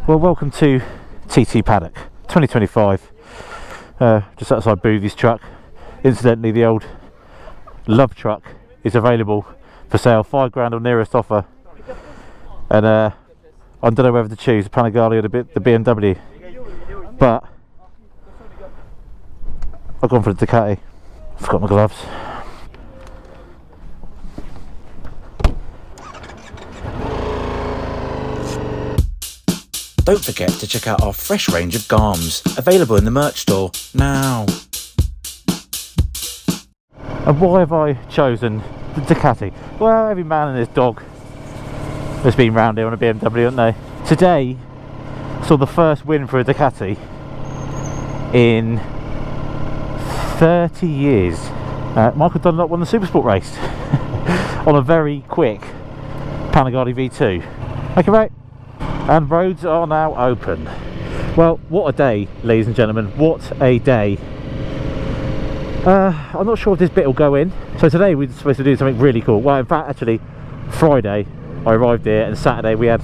Well, welcome to TT Paddock 2025. Just outside Boothie's truck. Incidentally, the old Love truck is available for sale, £5 on nearest offer. And I don't know whether to choose the Panigale or the BMW, but I've gone for the Ducati. I forgot my gloves. Don't forget to check out our fresh range of garms, available in the merch store now. And why have I chosen the Ducati? Well, every man and his dog has been round here on a BMW, haven't they? Today saw the first win for a Ducati in 30 years. Michael Dunlop won the Supersport race on a very quick Panigale V2. Okay, mate. And roads are now open. Well, what a day, ladies and gentlemen, what a day. I'm not sure if this bit will go in. So today we're supposed to do something really cool. Well, in fact, actually, Friday I arrived here, and Saturday we had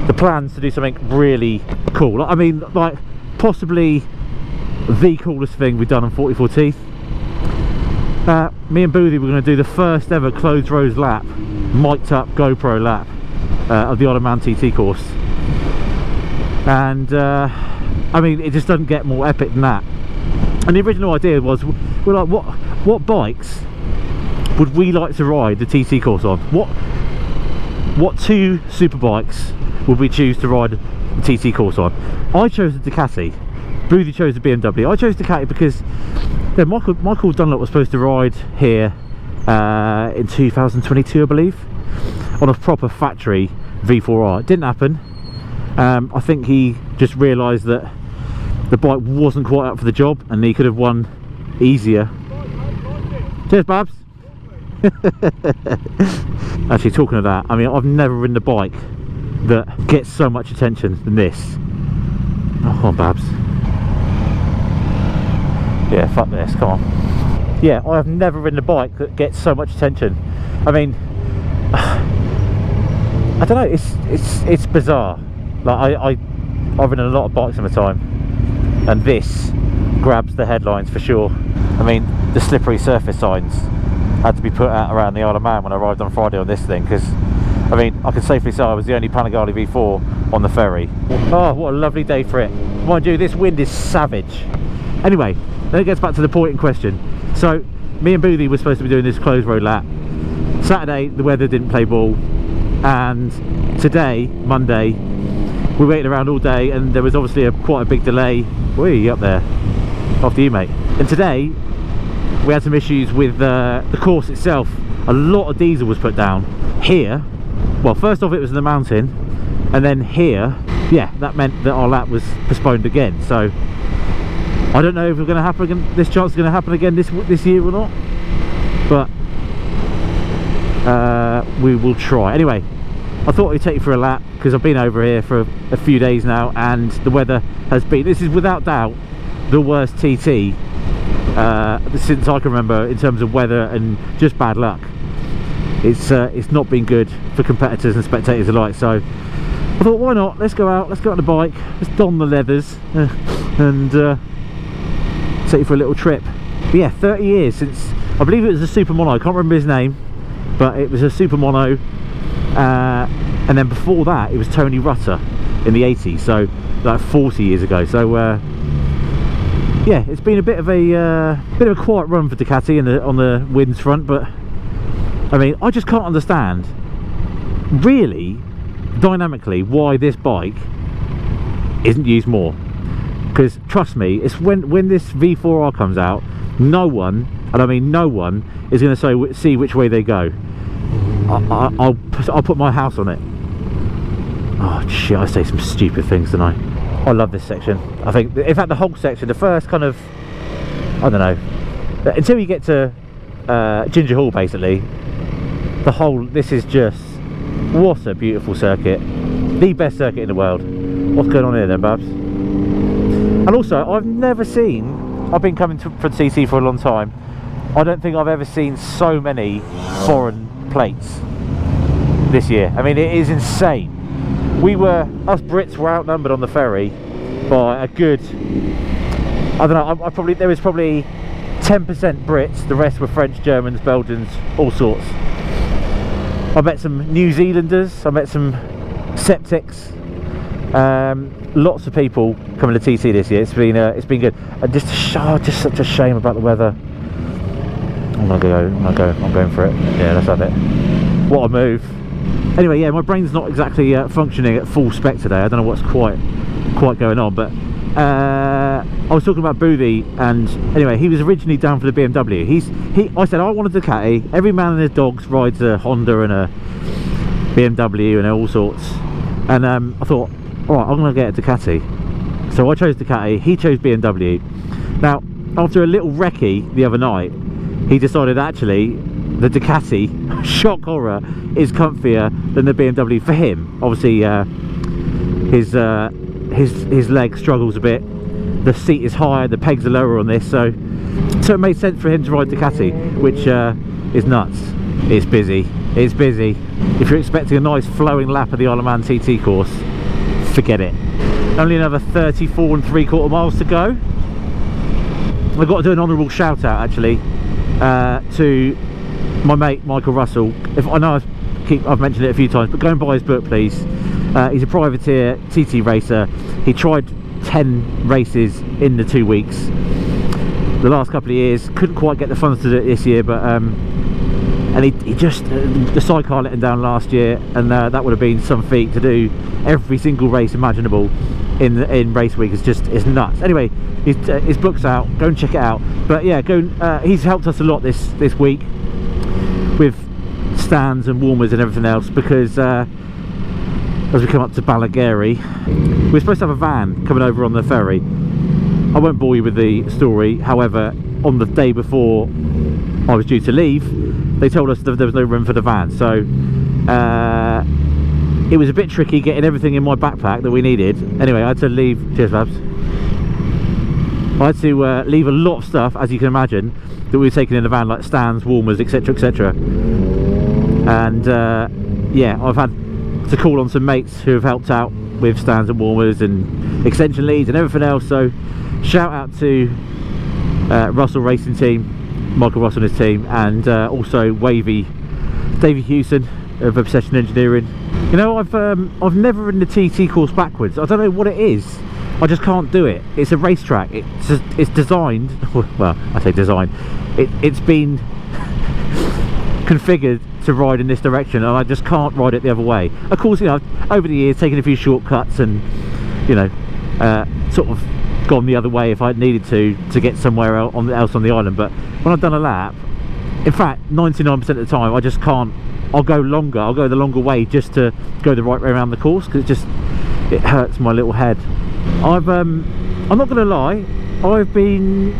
the plans to do something really cool. I mean, like, possibly the coolest thing we've done on 44 Teeth. Me and Boothie were going to do the first ever closed roads lap, mic'd up GoPro lap of the Isle of Man TT course. And I mean, it just doesn't get more epic than that. And the original idea was, we're like, what bikes would we like to ride the TT course on? What two super bikes would we choose to ride the TT course on? I chose the Ducati. Boothie chose the BMW. I chose Ducati because Michael Dunlop was supposed to ride here in 2022, I believe, on a proper factory V4R. It didn't happen. I think he just realised that the bike wasn't quite up for the job and he could have won easier. Cheers, Babs. Actually, talking of that, I mean, I've never ridden a bike that gets so much attention than this. Oh, come on, Babs. Yeah, fuck this, come on. Yeah, I have never ridden a bike that gets so much attention. I mean, I don't know, it's bizarre. Like, I've ridden a lot of bikes in my time, and this grabs the headlines for sure. I mean, the slippery surface signs had to be put out around the Isle of Man when I arrived on Friday on this thing, because I mean, I can safely say I was the only Panigale V4 on the ferry. Oh, what a lovely day for it. Mind you, this wind is savage. Anyway, then it gets back to the point in question. So me and Boothie were supposed to be doing this closed road lap. Saturday the weather didn't play ball, and today, Monday, we waited around all day, and there was obviously quite a big delay. Whee, up there. After you, mate. And today we had some issues with the course itself. A lot of diesel was put down here. Well, first off, it was in the mountain, and then here, yeah, that meant that our lap was postponed again. So I don't know if it's going to happen again. This chance is going to happen again this year or not, but we will try. Anyway, I thought I'd take you for a lap because I've been over here for a few days now, and the weather has been, this is without doubt the worst TT since I can remember in terms of weather and just bad luck. It's not been good for competitors and spectators alike. So I thought, why not? Let's go out. Let's go on the bike. Let's don the leathers and take you for a little trip. But yeah, 30 years since, I believe it was a Super Mono. I can't remember his name, but it was a Super Mono. And then before that, it was Tony Rutter in the 80s. So like 40 years ago. So yeah, it's been a bit of a quiet run for Ducati on the wins front, but I mean, I just can't understand really dynamically why this bike isn't used more. Because trust me, it's when this V4R comes out, no one, and I mean no one, is going to see which way they go. I'll put my house on it. Oh shit, I say some stupid things tonight. I love this section. I think, in fact, the whole section, the first kind of, I don't know, until you get to Ginger Hall, basically, the whole, this is just, what a beautiful circuit. The best circuit in the world. What's going on here then, Babs? And also, I've never seen, I've been coming for TT for a long time, I don't think I've ever seen so many foreign plates this year. I mean, it is insane. us Brits were outnumbered on the ferry by a good, I don't know, there was probably 10% Brits, the rest were French, Germans, Belgians, all sorts. I met some New Zealanders, I met some septics, lots of people coming to TT this year. It's been good, and just such a shame about the weather. I'm going for it. Yeah, let's have it. What a move. Anyway, yeah, my brain's not exactly functioning at full spec today. I don't know what's quite going on, but I was talking about Boothie, and anyway, he was originally down for the BMW. I said I wanted a Ducati. Every man and his dogs rides a Honda and a BMW and all sorts, and I thought, all right, I'm gonna get a Ducati. So I chose Ducati, he chose BMW. Now, after a little recce the other night, he decided actually the Ducati, shock horror, is comfier than the BMW for him. Obviously his leg struggles a bit, the seat is higher, the pegs are lower on this, so it made sense for him to ride Ducati, which is nuts. It's busy. If you're expecting a nice flowing lap of the Isle of Man TT course, forget it. Only another 34 3/4 miles to go. I've got to do an honourable shout out actually to my mate Michael Russell. I know I've mentioned it a few times, but go and buy his book, please. He's a privateer TT racer. He tried 10 races in the 2 weeks. The last couple of years couldn't quite get the funds to do it this year, but and he just the sidecar let him down last year, and that would have been some feat to do every single race imaginable in race week. It's nuts. Anyway, his book's out, go and check it out. But yeah, he's helped us a lot this week with stands and warmers and everything else, because as we come up to Panigale, we're supposed to have a van coming over on the ferry. I won't bore you with the story. However, on the day before I was due to leave, they told us that there was no room for the van, so it was a bit tricky getting everything in my backpack that we needed. Anyway, I had to leave. Cheers, Babs. I had to leave a lot of stuff, as you can imagine, that we were taking in the van, like stands, warmers, etc, etc. And yeah, I've had to call on some mates who have helped out with stands and warmers and extension leads and everything else. So shout out to Russell Racing Team, Michael Russell and his team, and also Davey Hewson of Obsession Engineering. You know, I've never ridden the TT course backwards. I don't know what it is, I just can't do it. It's a racetrack. It's designed, well, I say designed, it's been configured to ride in this direction, and I just can't ride it the other way. Of course, you know, over the years taken a few shortcuts and, you know, sort of gone the other way if I needed to get somewhere else on the island. But when I've done a lap, in fact 99% of the time I just can't. I'll go the longer way just to go the right way around the course, because it hurts my little head. I'm not gonna lie, I've been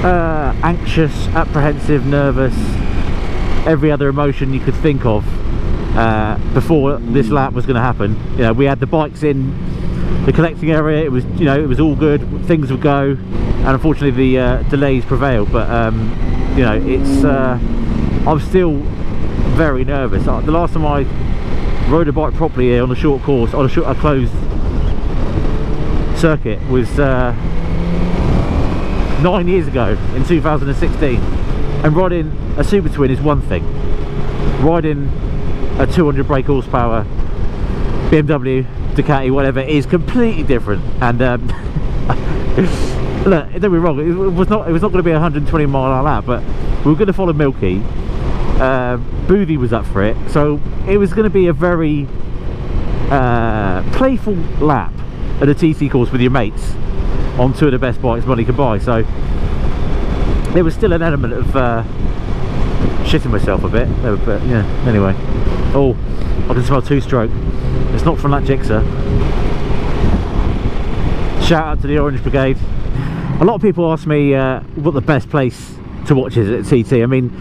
anxious, apprehensive, nervous, every other emotion you could think of before this lap was going to happen. You know, we had the bikes in the collecting area. It was, you know, it was all good, things would go, and unfortunately the delays prevailed. But you know, it's I'm still very nervous. The last time I rode a bike properly here on a short course, on a closed circuit, was 9 years ago in 2016. And riding a Super Twin is one thing, riding a 200 brake horsepower BMW, Ducati, whatever, is completely different. And look, don't be wrong, it was not going to be a 120 mile an hour lap, but we were going to follow Milky. Boothie was up for it, so it was going to be a very playful lap at a TT course with your mates on two of the best bikes money can buy. So there was still an element of shitting myself a bit, but yeah, anyway. Oh, I can smell two-stroke. It's not from that Gixxer. Shout out to the Orange Brigade. A lot of people ask me what the best place to watch is at TT. I mean,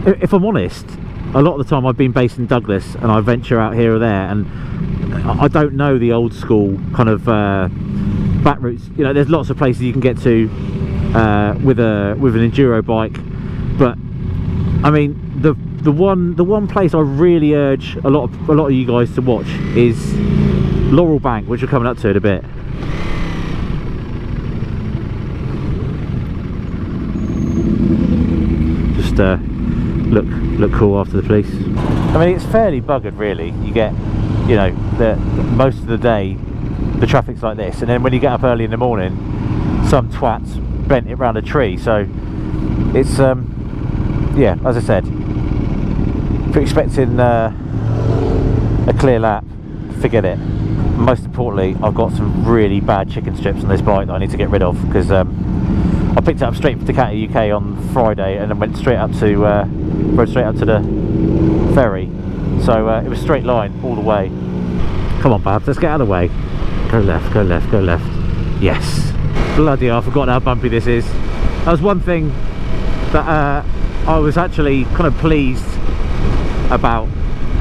if I'm honest, a lot of the time I've been based in Douglas and I venture out here or there, and I don't know the old school kind of back routes. You know, there's lots of places you can get to with an enduro bike, but I mean, the one place I really urge a lot of you guys to watch is Laurel Bank, which we're coming up to in a bit. Just look cool after the police. I mean, it's fairly buggered really. You get, you know, most of the day the traffic's like this, and then when you get up early in the morning, some twats bent it round a tree. So it's yeah, as I said, if you're expecting a clear lap, forget it. Most importantly, I've got some really bad chicken strips on this bike that I need to get rid of, because I picked it up straight from Ducati UK on Friday and then went straight up to rode straight up to the ferry. So it was straight line all the way. Come on, Babs, let's get out of the way. Go left, go left, go left. Yes. Bloody hell, I forgot how bumpy this is. That was one thing that I was actually kind of pleased about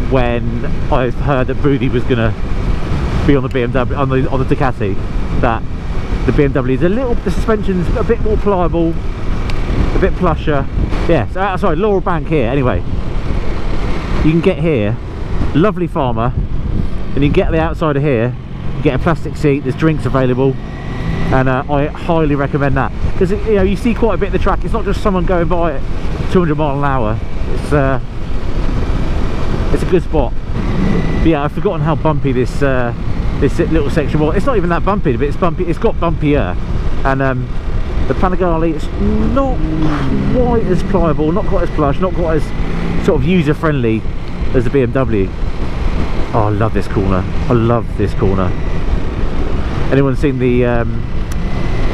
when I heard that Booty was going to be on the BMW, on the Ducati, that the BMW is the suspension's a bit more pliable, a bit plusher. Yeah, so, sorry, Laurel Bank here. Anyway, you can get here, lovely farmer, and you can get the outside of here, you get a plastic seat, there's drinks available, and I highly recommend that, because you know, you see quite a bit of the track. It's not just someone going by at 200 miles an hour. It's a good spot. But yeah, I've forgotten how bumpy this little section was. It's not even that bumpy, but it's bumpy. It's got bumpier, and the Panigale, it's not quite as pliable, not quite as plush, not quite as sort of user friendly as the BMW. Oh, I love this corner. I love this corner. Anyone seen the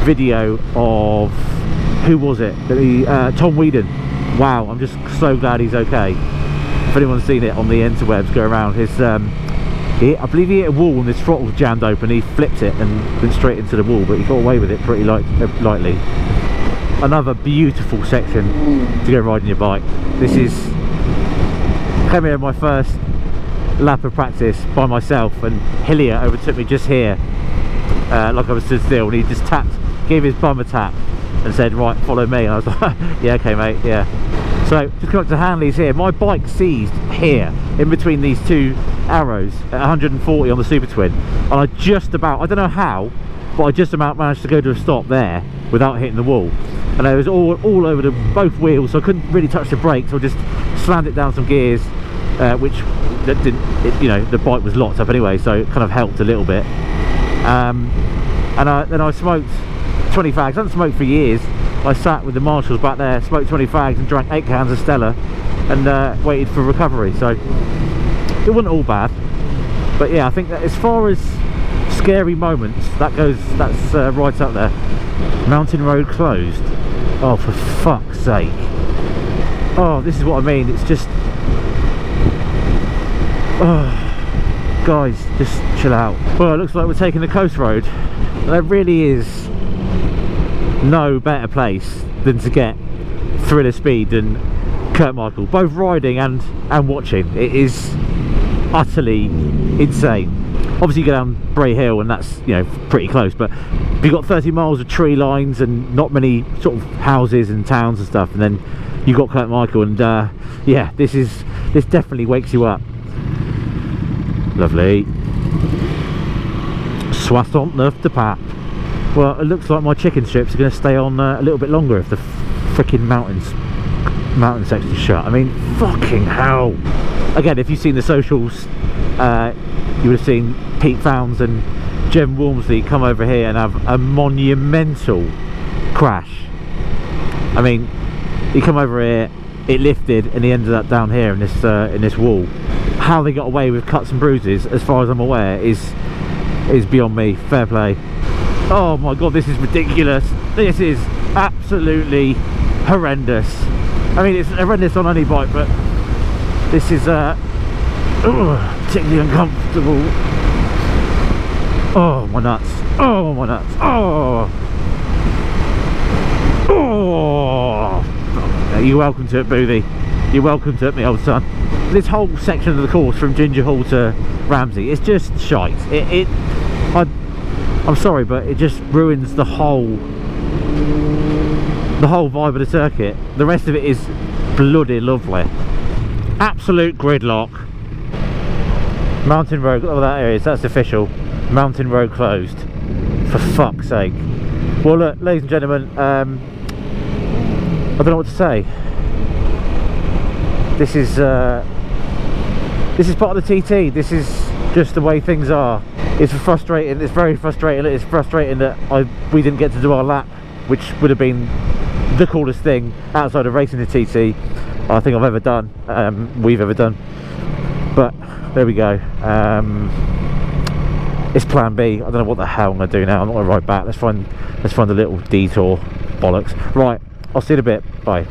video of, who was it? Tom Whedon. Wow, I'm just so glad he's okay. If anyone's seen it on the interwebs, go around. His I believe he hit a wall and his throttle jammed open. He flipped it and went straight into the wall, but he got away with it pretty lightly. Another beautiful section to go riding your bike. This is, came here my first lap of practice by myself, and Hillier overtook me just here, like I was stood still, and he just gave his bum a tap and said, right, follow me. And I was like, yeah, okay mate, yeah. So just come up to Hanley's here. My bike seized here in between these two arrows at 140 on the Super Twin, and I just about, I don't know how, but I just about managed to go to a stop there without hitting the wall. And I was all over both wheels, so I couldn't really touch the brakes. So I just slammed it down some gears, which that didn't, you know, the bike was locked up anyway, so it kind of helped a little bit. And then I smoked 20 fags. I haven't smoked for years. I sat with the marshals back there, smoked 20 fags and drank 8 cans of Stella, and waited for recovery. So it wasn't all bad. But yeah, I think that as far as scary moments, that's right up there. Mountain road closed. Oh, for fuck's sake. Oh, this is what I mean. It's just, oh, guys, just chill out. Well, it looks like we're taking the coast road. There really is no better place than to get thriller speed than Kurt Michael, both riding and watching. It is utterly insane. Obviously you go down Bray Hill and that's, you know, pretty close, but you've got 30 miles of tree lines and not many sort of houses and towns and stuff, and then you've got Kurt Michael, and yeah, this definitely wakes you up. Lovely. 69 de Pap. Well, it looks like my chicken strips are going to stay on a little bit longer if the freaking mountain section's shut. I mean, fucking hell. Again, if you've seen the socials, you would have seen Pete Founds and Jem Walmsley come over here and have a monumental crash. I mean, he come over here, it lifted, and he ended up down here in this wall. How they got away with cuts and bruises, as far as I'm aware, is beyond me. Fair play. Oh my god, this is ridiculous. This is absolutely horrendous. I mean, it's horrendous on any bike, but this is particularly uncomfortable. Oh my nuts. Oh my nuts. Oh. Oh. You're welcome to it, Boothie. You're welcome to it, me old son. This whole section of the course from Ginger Hall to Ramsey, it's just shite. I'm sorry, but it just ruins the whole vibe of the circuit. The rest of it is bloody lovely. Absolute gridlock. Mountain road, oh that area is, that's official. Mountain road closed. For fuck's sake. Well look, ladies and gentlemen, I don't know what to say. This is part of the TT. This is just the way things are. It's frustrating, it's very frustrating. It's frustrating that we didn't get to do our lap, which would have been the coolest thing outside of racing the TT I think I've ever done, we've ever done. But there we go. It's plan B. I don't know what the hell I'm gonna do now. I'm not gonna ride back. Let's find a little detour. Bollocks. Right, I'll see you in a bit. Bye.